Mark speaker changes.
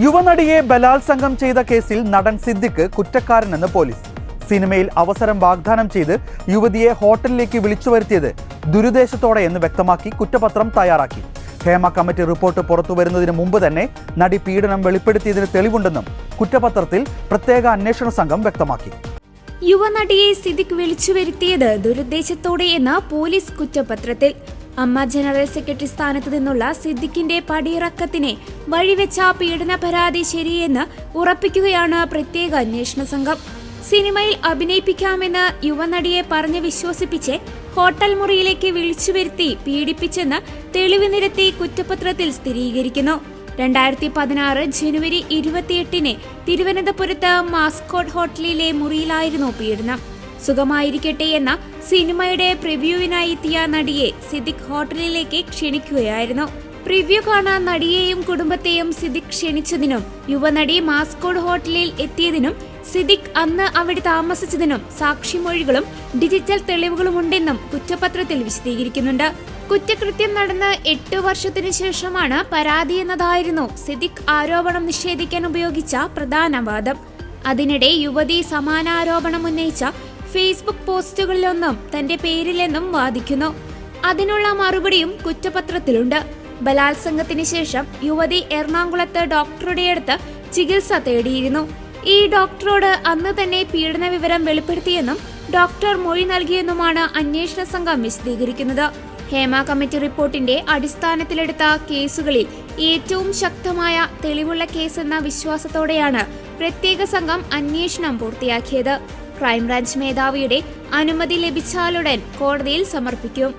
Speaker 1: യുവനടിയെ ബലാത്സംഗം ചെയ്ത കേസിൽ നടൻ സിദ്ദിഖ് കുറ്റക്കാരനെന്ന് പോലീസ്. സിനിമയിൽ അവസരം വാഗ്ദാനം ചെയ്ത് യുവതിയെ ഹോട്ടലിലേക്ക് വിളിച്ചു വരുത്തിയത് ദുരുദ്ദേശത്തോടെയെന്ന് വ്യക്തമാക്കി കുറ്റപത്രം തയ്യാറാക്കി. ഹേമ കമ്മിറ്റി റിപ്പോർട്ട് പുറത്തുവരുന്നതിന് മുമ്പ് തന്നെ നടി പീഡനം വെളിപ്പെടുത്തിയതിന് തെളിവുണ്ടെന്നും കുറ്റപത്രത്തിൽ പ്രത്യേക അന്വേഷണ സംഘം വ്യക്തമാക്കി.
Speaker 2: യുവനടിയെ സിദ്ദിഖ് വിളിച്ചു വരുത്തിയത് ദുരുദ്ദേശത്തോടെയെന്ന് പോലീസ് കുറ്റപത്രത്തിൽ. അമ്മ ജനറൽ സെക്രട്ടറി സ്ഥാനത്ത് നിന്നുള്ള സിദ്ദിഖിന്റെ പടിയിറക്കത്തിനെ വഴിവെച്ച പീഡന പരാതി ശരിയെന്ന് ഉറപ്പിക്കുകയാണ് പ്രത്യേക അന്വേഷണ സംഘം. സിനിമയിൽ അഭിനയിപ്പിക്കാമെന്ന് യുവനടിയെ പറഞ്ഞ് വിശ്വസിപ്പിച്ച് ഹോട്ടൽ മുറിയിലേക്ക് വിളിച്ചു വരുത്തി പീഡിപ്പിച്ചെന്ന് തെളിവ് നിരത്തി കുറ്റപത്രത്തിൽ സ്ഥിരീകരിക്കുന്നു. 2016 ജനുവരി 28 തിരുവനന്തപുരത്ത് മാസ്കോട്ട് ഹോട്ടലിലെ മുറിയിലായിരുന്നു പീഡനം. സുഖമായിരിക്കട്ടെ എന്ന സിനിമയുടെ പ്രിവ്യൂവിനായി എത്തിയ നടിയെ സിദ്ദിഖ് ഹോട്ടലിലേക്ക് ക്ഷണിക്കുകയായിരുന്നു. പ്രിവ്യൂ കാണാൻ നടിയെയും കുടുംബത്തെയും സിദ്ദിഖ് ക്ഷണിച്ചതിനും യുവനടി മാസ്കോട്ട് ഹോട്ടലിൽ എത്തിയതിനും സിദ്ദിഖ് അന്ന് അവിടെ താമസിച്ചതിനും സാക്ഷിമൊഴികളും ഡിജിറ്റൽ തെളിവുകളുമുണ്ടെന്നും കുറ്റപത്രത്തിൽ വിശദീകരിക്കുന്നുണ്ട്. കുറ്റകൃത്യം നടന്ന് 8 വർഷത്തിനു ശേഷമാണ് പരാതി എന്നതായിരുന്നു സിദ്ദിഖ് ആരോപണം നിഷേധിക്കാൻ ഉപയോഗിച്ച പ്രധാന വാദം. അതിനിടെ യുവതി സമാനാരോപണം ഉന്നയിച്ച ഫേസ്ബുക്ക് പോസ്റ്റുകളിലൊന്നും തന്റെ പേരിലെന്നും വാദിക്കുന്നു. അതിനുള്ള മറുപടിയും കുറ്റപത്രത്തിലുണ്ട്. ബലാത്സംഗത്തിന് ശേഷം യുവതി എറണാകുളത്ത് ഡോക്ടറുടെ അടുത്ത് ചികിത്സ തേടിയിരുന്നു. ഈ ഡോക്ടറോട് അന്ന് തന്നെ പീഡന വിവരം വെളിപ്പെടുത്തിയെന്നും ഡോക്ടർ മൊഴി നൽകിയെന്നുമാണ് അന്വേഷണ സംഘം വിശദീകരിക്കുന്നത്. ഹേമ കമ്മിറ്റി റിപ്പോർട്ടിന്റെ അടിസ്ഥാനത്തിലെടുത്ത കേസുകളിൽ ഏറ്റവും ശക്തമായ തെളിവുള്ള കേസെന്ന വിശ്വാസത്തോടെയാണ് പ്രത്യേക സംഘം അന്വേഷണം പൂർത്തിയാക്കിയത്. ക്രൈംബ്രാഞ്ച് മേധാവിയുടെ അനുമതി ലഭിച്ചാലുടൻ കോടതിയിൽ സമർപ്പിക്കും.